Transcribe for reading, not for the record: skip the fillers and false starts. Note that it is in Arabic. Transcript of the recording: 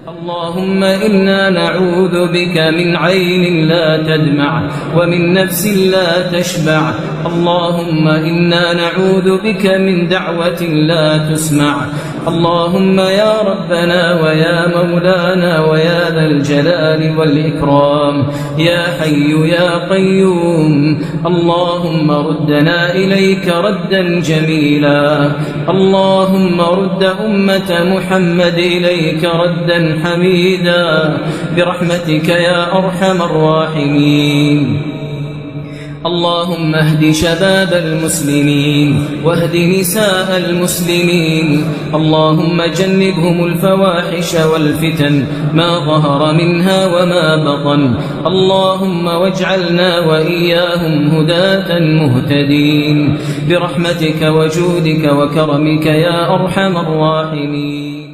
اللهم إنا نعوذ بك من عين لا تدمع ومن نفس لا تشبع. اللهم إنا نعوذ بك من دعوة لا تسمع. اللهم يا ربنا ويا مولانا ويا ذا الجلال والإكرام يا حي يا قيوم، اللهم ردنا إليك ردا جميلا. اللهم رد أمة محمد إليك ردا حميدا برحمتك يا أرحم الراحمين. اللهم اهد شباب المسلمين واهد نساء المسلمين. اللهم جنبهم الفواحش والفتن ما ظهر منها وما بطن. اللهم واجعلنا وإياهم هداة مهتدين برحمتك وجودك وكرمك يا أرحم الراحمين.